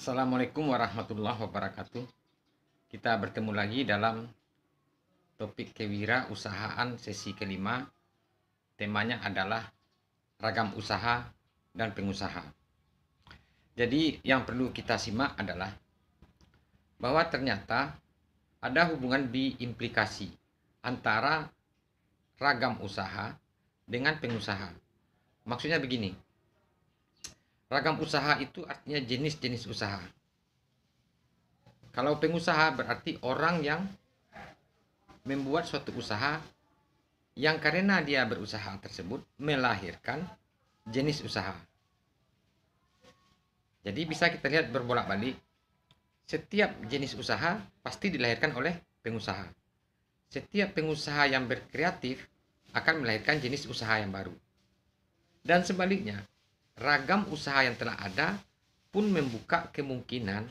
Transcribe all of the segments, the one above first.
Assalamualaikum warahmatullahi wabarakatuh. Kita bertemu lagi dalam topik kewirausahaan sesi kelima. Temanya adalah ragam usaha dan pengusaha. Jadi yang perlu kita simak adalah bahwa ternyata ada hubungan diimplikasi antara ragam usaha dengan pengusaha. Maksudnya begini, ragam usaha itu artinya jenis-jenis usaha. Kalau pengusaha berarti orang yang membuat suatu usaha yang karena dia berusaha tersebut melahirkan jenis usaha. Jadi bisa kita lihat berbolak-balik. Setiap jenis usaha pasti dilahirkan oleh pengusaha. Setiap pengusaha yang berkreatif akan melahirkan jenis usaha yang baru. Dan sebaliknya, ragam usaha yang telah ada pun membuka kemungkinan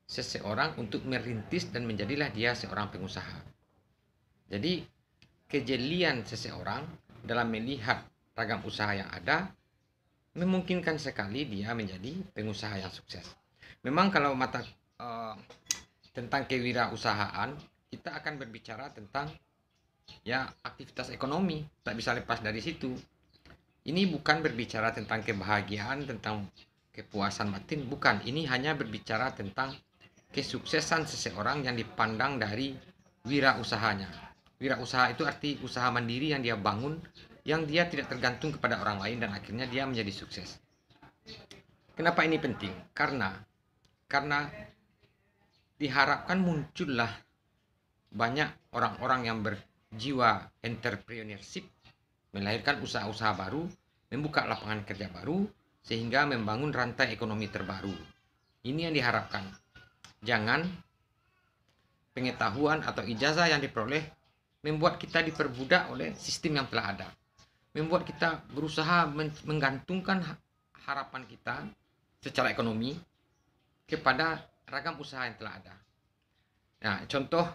seseorang untuk merintis dan menjadilah dia seorang pengusaha. Jadi, kejelian seseorang dalam melihat ragam usaha yang ada memungkinkan sekali dia menjadi pengusaha yang sukses. Memang kalau tentang kewirausahaan, kita akan berbicara tentang aktivitas ekonomi, tak bisa lepas dari situ. Ini bukan berbicara tentang kebahagiaan, tentang kepuasan batin, bukan. Ini hanya berbicara tentang kesuksesan seseorang yang dipandang dari wirausahanya. Wirausaha itu arti usaha mandiri yang dia bangun, yang dia tidak tergantung kepada orang lain dan akhirnya dia menjadi sukses. Kenapa ini penting? Karena diharapkan muncullah banyak orang-orang yang berjiwa entrepreneurship, melahirkan usaha-usaha baru, membuka lapangan kerja baru, sehingga membangun rantai ekonomi terbaru. Ini yang diharapkan. Jangan pengetahuan atau ijazah yang diperoleh membuat kita diperbudak oleh sistem yang telah ada. Membuat kita berusaha menggantungkan harapan kita secara ekonomi kepada ragam usaha yang telah ada. Nah, contoh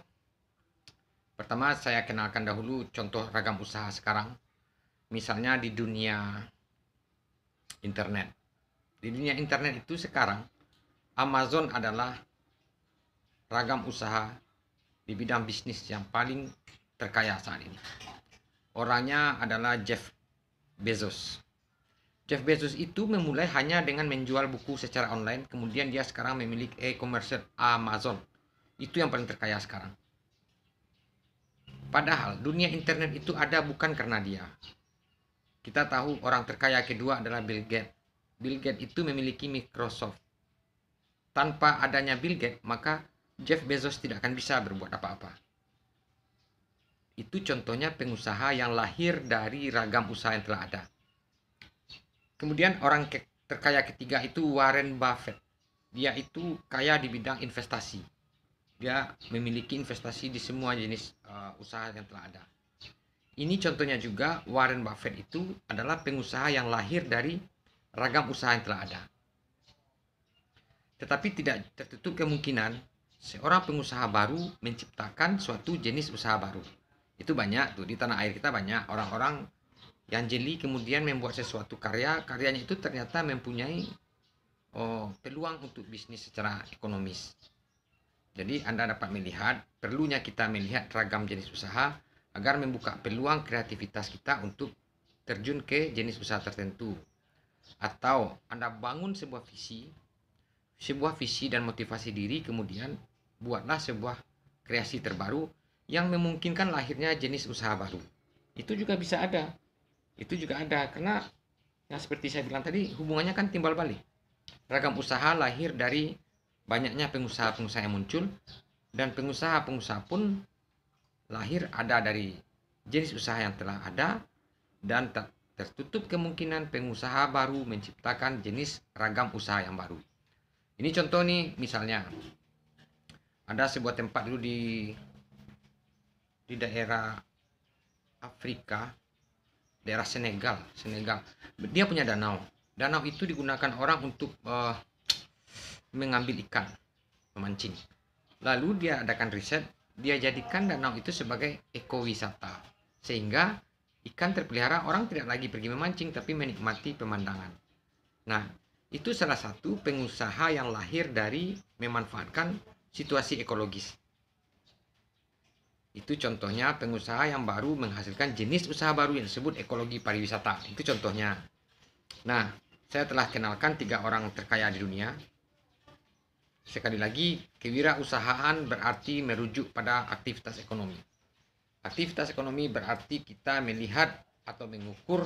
pertama saya kenalkan dahulu contoh ragam usaha sekarang. Misalnya di dunia internet. Di dunia internet itu sekarang Amazon adalah ragam usaha di bidang bisnis yang paling terkaya saat ini. Orangnya adalah Jeff Bezos. Jeff Bezos itu memulai hanya dengan menjual buku secara online, kemudian dia sekarang memiliki e-commerce Amazon. Itu yang paling terkaya sekarang. Padahal dunia internet itu ada bukan karena dia. Kita tahu orang terkaya kedua adalah Bill Gates. Bill Gates itu memiliki Microsoft. Tanpa adanya Bill Gates, maka Jeff Bezos tidak akan bisa berbuat apa-apa. Itu contohnya pengusaha yang lahir dari ragam usaha yang telah ada. Kemudian orang terkaya ketiga itu Warren Buffett. Dia itu kaya di bidang investasi. Dia memiliki investasi di semua jenis usaha yang telah ada. Ini contohnya juga Warren Buffett itu adalah pengusaha yang lahir dari ragam usaha yang telah ada. Tetapi tidak tertutup kemungkinan seorang pengusaha baru menciptakan suatu jenis usaha baru. Itu banyak tuh di tanah air kita, banyak orang-orang yang jeli kemudian membuat sesuatu karyanya itu ternyata mempunyai peluang untuk bisnis secara ekonomis. Jadi Anda dapat melihat perlunya kita melihat ragam jenis usaha agar membuka peluang kreativitas kita untuk terjun ke jenis usaha tertentu. Atau Anda bangun sebuah visi dan motivasi diri, kemudian buatlah sebuah kreasi terbaru yang memungkinkan lahirnya jenis usaha baru. Itu juga bisa ada. Itu juga ada karena yang seperti saya bilang tadi hubungannya kan timbal balik. Ragam usaha lahir dari banyaknya pengusaha-pengusaha yang muncul, dan pengusaha-pengusaha pun lahir ada dari jenis usaha yang telah ada, dan tak tertutup kemungkinan pengusaha baru menciptakan jenis ragam usaha yang baru. Ini contoh nih, misalnya ada sebuah tempat dulu di daerah Afrika, daerah Senegal. Dia punya danau. Danau itu digunakan orang untuk mengambil ikan, memancing. Lalu dia adakan riset, dia jadikan danau itu sebagai ekowisata. Sehingga ikan terpelihara, orang tidak lagi pergi memancing tapi menikmati pemandangan. Nah, itu salah satu pengusaha yang lahir dari memanfaatkan situasi ekologis. Itu contohnya pengusaha yang baru menghasilkan jenis usaha baru yang disebut ekologi pariwisata. Itu contohnya. Nah, saya telah kenalkan 3 orang terkaya di dunia. Sekali lagi, kewirausahaan berarti merujuk pada aktivitas ekonomi. Aktivitas ekonomi berarti kita melihat atau mengukur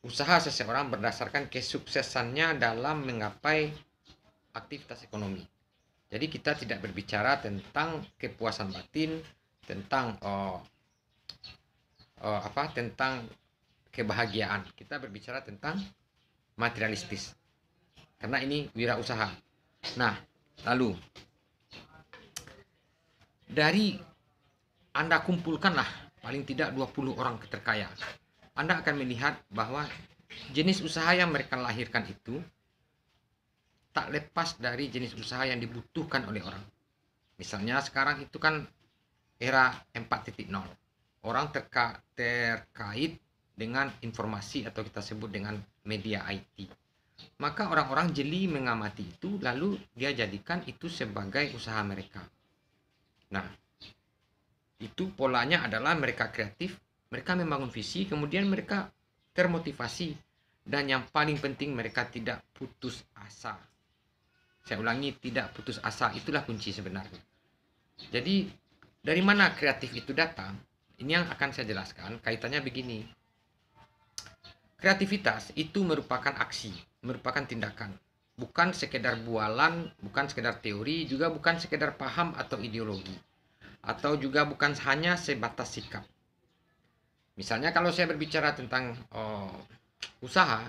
usaha seseorang berdasarkan kesuksesannya dalam menggapai aktivitas ekonomi. Jadi kita tidak berbicara tentang kepuasan batin, tentang tentang kebahagiaan. Kita berbicara tentang materialistis. Karena ini wirausaha. Nah, lalu dari Anda kumpulkanlah paling tidak 20 orang terkaya. Anda akan melihat bahwa jenis usaha yang mereka lahirkan itu tak lepas dari jenis usaha yang dibutuhkan oleh orang. Misalnya sekarang itu kan era 4.0. Orang terkait dengan informasi atau kita sebut dengan media IT. Maka orang-orang jeli mengamati itu, lalu dia jadikan itu sebagai usaha mereka. Nah, itu polanya adalah mereka kreatif, mereka membangun visi, kemudian mereka termotivasi, dan yang paling penting mereka tidak putus asa. Saya ulangi, tidak putus asa, itulah kunci sebenarnya. Jadi dari mana kreatif itu datang? Ini yang akan saya jelaskan. Kaitannya begini. Kreativitas itu merupakan aksi, merupakan tindakan. Bukan sekedar bualan, bukan sekedar teori, juga bukan sekedar paham atau ideologi. Atau juga bukan hanya sebatas sikap. Misalnya kalau saya berbicara tentang usaha,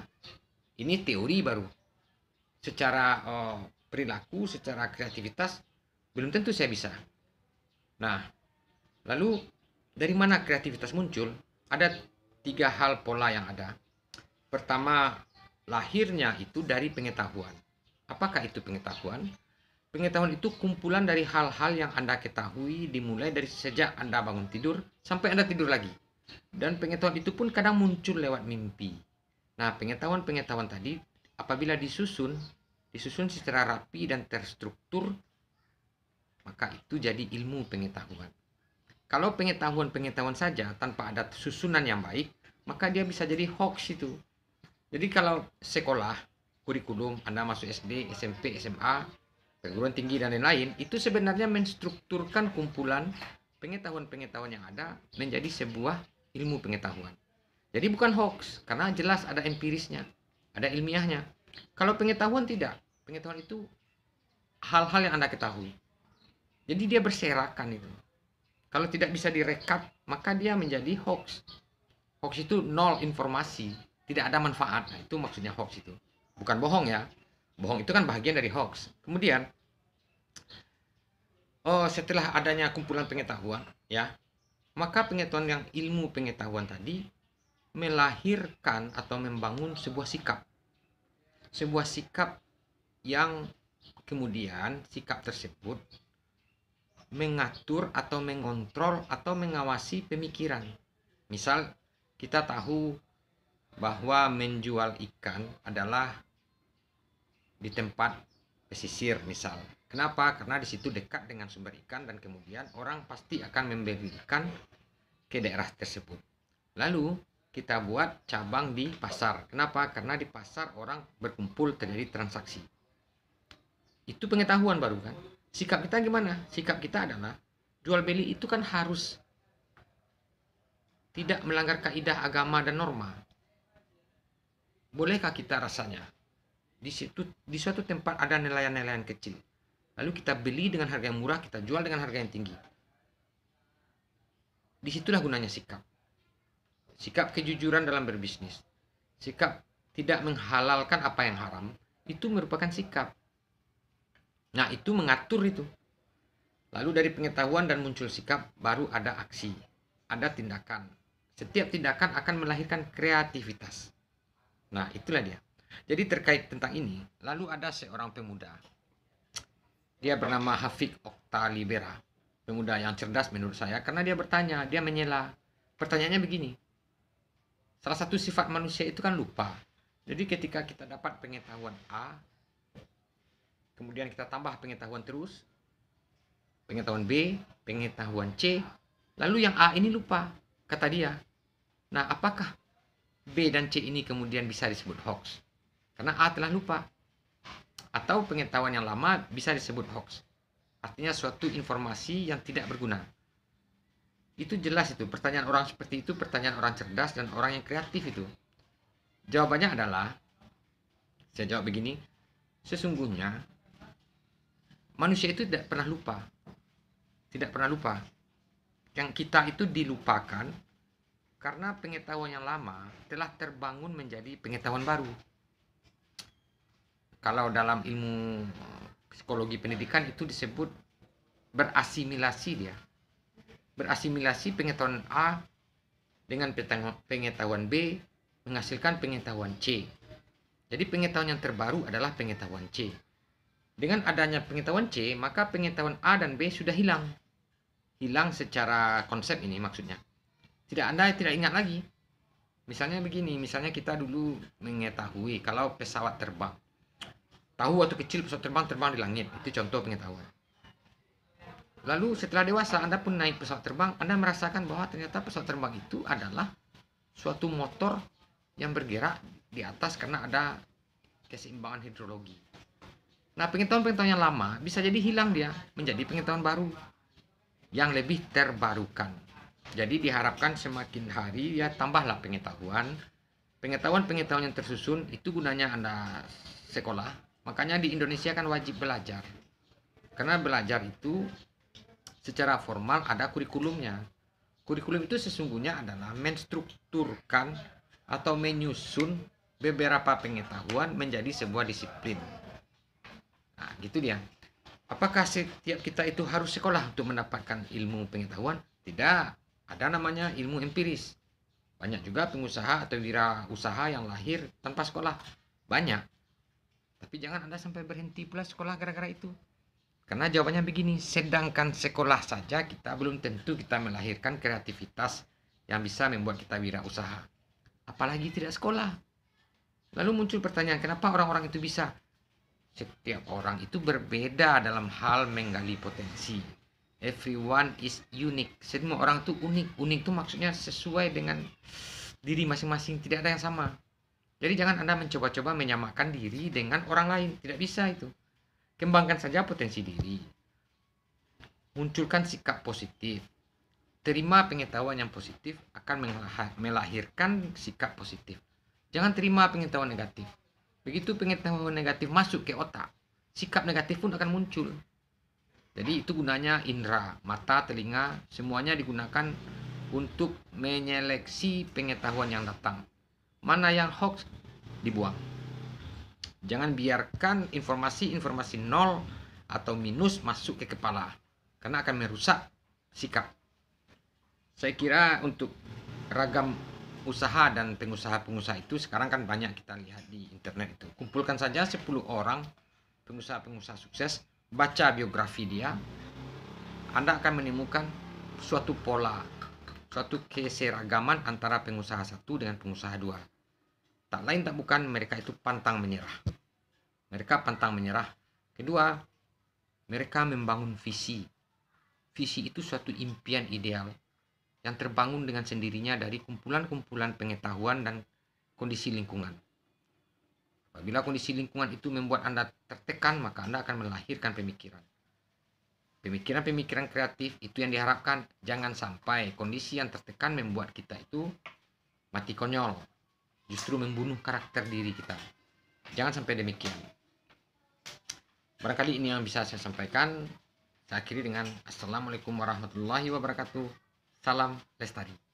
ini teori baru. Secara perilaku, secara kreativitas, belum tentu saya bisa. Nah, lalu dari mana kreativitas muncul? Ada 3 hal pola yang ada. Pertama, lahirnya itu dari pengetahuan. Apakah itu pengetahuan? Pengetahuan itu kumpulan dari hal-hal yang Anda ketahui dimulai dari sejak Anda bangun tidur sampai Anda tidur lagi. Dan pengetahuan itu pun kadang muncul lewat mimpi. Nah, pengetahuan tadi apabila disusun secara rapi dan terstruktur, maka itu jadi ilmu pengetahuan. Kalau pengetahuan saja tanpa ada susunan yang baik, maka dia bisa jadi hoax itu. Jadi kalau sekolah, kurikulum, Anda masuk SD, SMP, SMA, perguruan tinggi dan lain-lain, itu sebenarnya menstrukturkan kumpulan pengetahuan-pengetahuan yang ada menjadi sebuah ilmu pengetahuan. Jadi bukan hoax, karena jelas ada empirisnya, ada ilmiahnya. Kalau pengetahuan tidak, pengetahuan itu hal-hal yang Anda ketahui. Jadi dia berserakan itu. Kalau tidak bisa direkap, maka dia menjadi hoax. Hoax itu nol informasi, tidak ada manfaat. Nah, itu maksudnya hoax itu. Bukan bohong ya. Bohong itu kan bagian dari hoax. Kemudian, setelah adanya kumpulan pengetahuan, ya, maka pengetahuan yang ilmu pengetahuan tadi melahirkan atau membangun sebuah sikap. Sebuah sikap yang kemudian sikap tersebut mengatur atau mengontrol atau mengawasi pemikiran. Misal, kita tahu bahwa menjual ikan adalah di tempat pesisir misal. Kenapa? Karena di situ dekat dengan sumber ikan dan kemudian orang pasti akan membeli ikan ke daerah tersebut. Lalu kita buat cabang di pasar. Kenapa? Karena di pasar orang berkumpul terjadi transaksi. Itu pengetahuan baru kan? Sikap kita gimana? Sikap kita adalah jual beli itu kan harus tidak melanggar kaidah agama dan norma. Bolehkah kita rasanya di suatu tempat ada nelayan-nelayan kecil, lalu kita beli dengan harga yang murah, kita jual dengan harga yang tinggi? Disitulah gunanya sikap. Sikap kejujuran dalam berbisnis, sikap tidak menghalalkan apa yang haram, itu merupakan sikap. Nah, itu mengatur itu. Lalu dari pengetahuan dan muncul sikap, baru ada aksi, ada tindakan. Setiap tindakan akan melahirkan kreativitas. Nah, itulah dia. Jadi terkait tentang ini, lalu ada seorang pemuda. Dia bernama Hafik Oktalibera. Pemuda yang cerdas menurut saya, karena dia bertanya, dia menyela. Pertanyaannya begini. Salah satu sifat manusia itu kan lupa. Jadi ketika kita dapat pengetahuan A, kemudian kita tambah pengetahuan terus, pengetahuan B, pengetahuan C, lalu yang A ini lupa, kata dia. Nah, apakah B dan C ini kemudian bisa disebut hoax? Karena A telah lupa. Atau pengetahuan yang lama bisa disebut hoax. Artinya suatu informasi yang tidak berguna. Itu jelas itu. Pertanyaan orang seperti itu, pertanyaan orang cerdas dan orang yang kreatif itu. Jawabannya adalah, saya jawab begini, sesungguhnya manusia itu tidak pernah lupa. Tidak pernah lupa. Yang kita itu dilupakan karena pengetahuan yang lama telah terbangun menjadi pengetahuan baru. Kalau dalam ilmu psikologi pendidikan itu disebut berasimilasi dia. Berasimilasi pengetahuan A dengan pengetahuan B menghasilkan pengetahuan C. Jadi pengetahuan yang terbaru adalah pengetahuan C. Dengan adanya pengetahuan C, maka pengetahuan A dan B sudah hilang. Hilang secara konsep ini maksudnya. Anda tidak ingat lagi. Misalnya begini, misalnya kita dulu mengetahui kalau pesawat terbang. Tahu waktu kecil pesawat terbang di langit, itu contoh pengetahuan. Lalu setelah dewasa Anda pun naik pesawat terbang, Anda merasakan bahwa ternyata pesawat terbang itu adalah suatu motor yang bergerak di atas karena ada keseimbangan hidrologi. Nah, pengetahuan-pengetahuan yang lama bisa jadi hilang dia, menjadi pengetahuan baru yang lebih terbarukan. Jadi diharapkan semakin hari ya tambahlah pengetahuan. Pengetahuan-pengetahuan yang tersusun itu gunanya Anda sekolah. Makanya di Indonesia kan wajib belajar. Karena belajar itu secara formal ada kurikulumnya. Kurikulum itu sesungguhnya adalah menstrukturkan atau menyusun beberapa pengetahuan menjadi sebuah disiplin. Nah, gitu dia. Apakah setiap kita itu harus sekolah untuk mendapatkan ilmu pengetahuan? Tidak. Ada namanya ilmu empiris. Banyak juga pengusaha atau wirausaha yang lahir tanpa sekolah. Banyak. Tapi jangan Anda sampai berhenti pula sekolah gara-gara itu. Karena jawabannya begini, sedangkan sekolah saja kita belum tentu kita melahirkan kreativitas yang bisa membuat kita wirausaha. Apalagi tidak sekolah. Lalu muncul pertanyaan, kenapa orang-orang itu bisa? Setiap orang itu berbeda dalam hal menggali potensi. Everyone is unique. Semua orang itu unik. Unik itu maksudnya sesuai dengan diri masing-masing. Tidak ada yang sama. Jadi jangan Anda mencoba-coba menyamakan diri dengan orang lain. Tidak bisa itu. Kembangkan saja potensi diri. Munculkan sikap positif. Terima pengetahuan yang positif akan melahirkan sikap positif. Jangan terima pengetahuan negatif. Begitu pengetahuan negatif masuk ke otak, sikap negatif pun akan muncul. Jadi itu gunanya indera, mata, telinga, semuanya digunakan untuk menyeleksi pengetahuan yang datang. Mana yang hoax dibuang. Jangan biarkan informasi-informasi nol atau minus masuk ke kepala. Karena akan merusak sikap. Saya kira untuk ragam usaha dan pengusaha-pengusaha itu sekarang kan banyak kita lihat di internet itu. Kumpulkan saja 10 orang pengusaha-pengusaha sukses. Baca biografi dia. Anda akan menemukan suatu pola. Suatu keseragaman antara pengusaha satu dengan pengusaha dua. Tak lain tak bukan mereka itu pantang menyerah. Mereka pantang menyerah. Kedua, mereka membangun visi. Visi itu suatu impian ideal yang terbangun dengan sendirinya dari kumpulan-kumpulan pengetahuan dan kondisi lingkungan. Apabila kondisi lingkungan itu membuat Anda tertekan, maka Anda akan melahirkan pemikiran. Pemikiran-pemikiran kreatif itu yang diharapkan. Jangan sampai kondisi yang tertekan membuat kita itu mati konyol. Justru membunuh karakter diri kita. Jangan sampai demikian. Barangkali ini yang bisa saya sampaikan. Saya akhiri dengan Assalamualaikum warahmatullahi wabarakatuh. Salam Lestari.